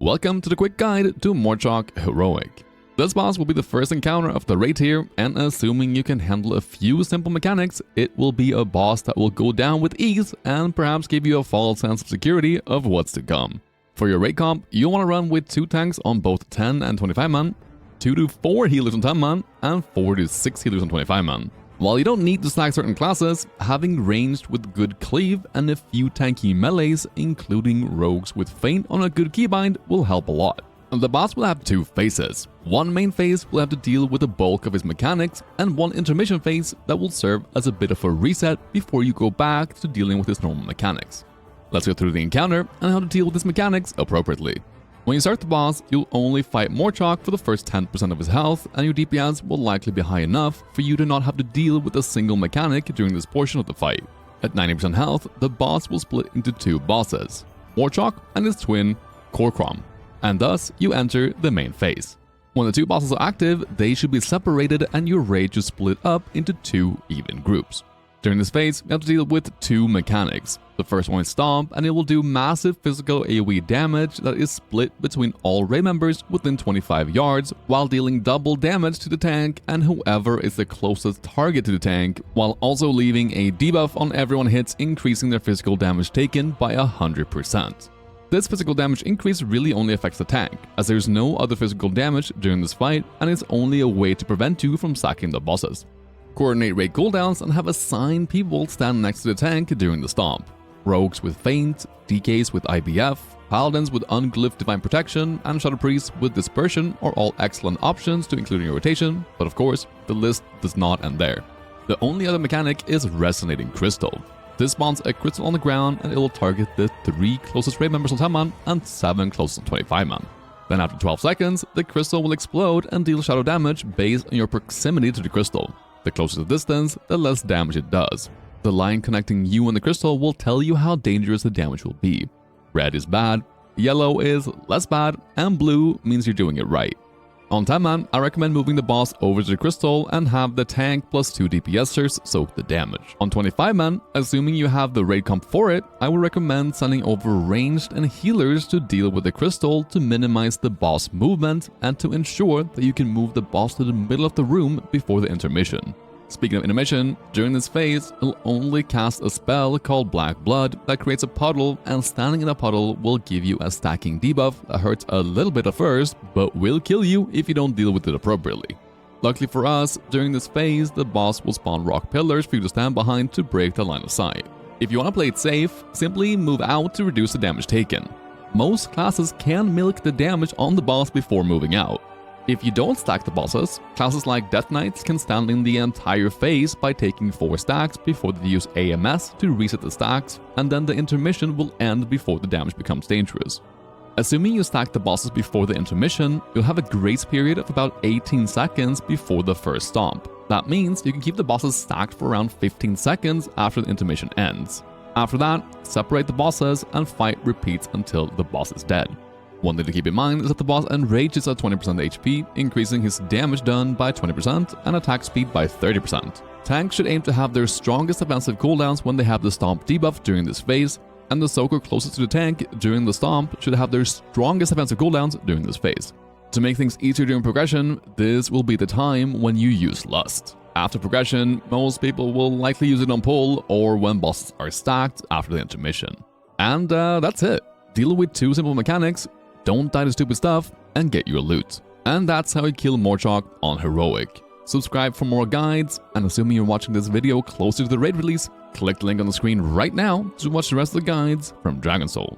Welcome to the quick guide to Morchok Heroic. This boss will be the first encounter of the raid tier, and assuming you can handle a few simple mechanics, it will be a boss that will go down with ease and perhaps give you a false sense of security of what's to come. For your raid comp, you'll want to run with 2 tanks on both 10 and 25 man, 2 to 4 healers on 10 man, and 4 to 6 healers on 25 man. While you don't need to stack certain classes, having ranged with good cleave and a few tanky melees, including rogues with feint on a good keybind, will help a lot. The boss will have 2 phases. One main phase will have to deal with the bulk of his mechanics, and one intermission phase that will serve as a bit of a reset before you go back to dealing with his normal mechanics. Let's go through the encounter and how to deal with his mechanics appropriately. When you start the boss, you'll only fight Morchok for the first 10% of his health, and your DPS will likely be high enough for you to not have to deal with a single mechanic during this portion of the fight. At 90% health, the boss will split into 2 bosses, Morchok and his twin, Korkrom, and thus you enter the main phase. When the 2 bosses are active, they should be separated and your raid should split up into 2 even groups. During this phase, you have to deal with 2 mechanics. The first one is Stomp, and it will do massive physical AoE damage that is split between all raid members within 25 yards, while dealing double damage to the tank and whoever is the closest target to the tank, while also leaving a debuff on everyone hits, increasing their physical damage taken by 100%. This physical damage increase really only affects the tank, as there is no other physical damage during this fight, and it's only a way to prevent you from sacking the bosses. Coordinate raid cooldowns and have assigned people stand next to the tank during the stomp. Rogues with feint, DKs with IBF, paladins with unglyph divine protection, and shadow priests with dispersion are all excellent options to include in your rotation, but of course, the list does not end there. The only other mechanic is Resonating Crystal. This spawns a crystal on the ground and it will target the 3 closest raid members on 10 man and 7 closest on 25 man. Then after 12 seconds, the crystal will explode and deal shadow damage based on your proximity to the crystal. The closer the distance, the less damage it does. The line connecting you and the crystal will tell you how dangerous the damage will be. Red is bad, yellow is less bad, and blue means you're doing it right. On 10 man, I recommend moving the boss over to the crystal and have the tank plus 2 DPSers soak the damage. On 25 man, assuming you have the raid comp for it, I would recommend sending over ranged and healers to deal with the crystal to minimize the boss movement and to ensure that you can move the boss to the middle of the room before the intermission. Speaking of intermission, during this phase, you'll only cast a spell called Black Blood that creates a puddle, and standing in a puddle will give you a stacking debuff that hurts a little bit at first, but will kill you if you don't deal with it appropriately. Luckily for us, during this phase, the boss will spawn rock pillars for you to stand behind to break the line of sight. If you want to play it safe, simply move out to reduce the damage taken. Most classes can milk the damage on the boss before moving out. If you don't stack the bosses, classes like Death Knights can stand in the entire phase by taking 4 stacks before they use AMS to reset the stacks, and then the intermission will end before the damage becomes dangerous. Assuming you stack the bosses before the intermission, you'll have a grace period of about 18 seconds before the first stomp. That means you can keep the bosses stacked for around 15 seconds after the intermission ends. After that, separate the bosses and fight repeats until the boss is dead. One thing to keep in mind is that the boss enrages at 20% HP, increasing his damage done by 20% and attack speed by 30%. Tanks should aim to have their strongest offensive cooldowns when they have the Stomp debuff during this phase, and the Soaker closest to the tank during the Stomp should have their strongest offensive cooldowns during this phase. To make things easier during progression, this will be the time when you use Lust. After progression, most people will likely use it on pull or when bosses are stacked after the intermission. And that's it. Deal with 2 simple mechanics, don't die to stupid stuff, and get your loot. And that's how you kill Morchok on Heroic. Subscribe for more guides, and assuming you're watching this video closer to the raid release, click the link on the screen right now to watch the rest of the guides from Dragon Soul.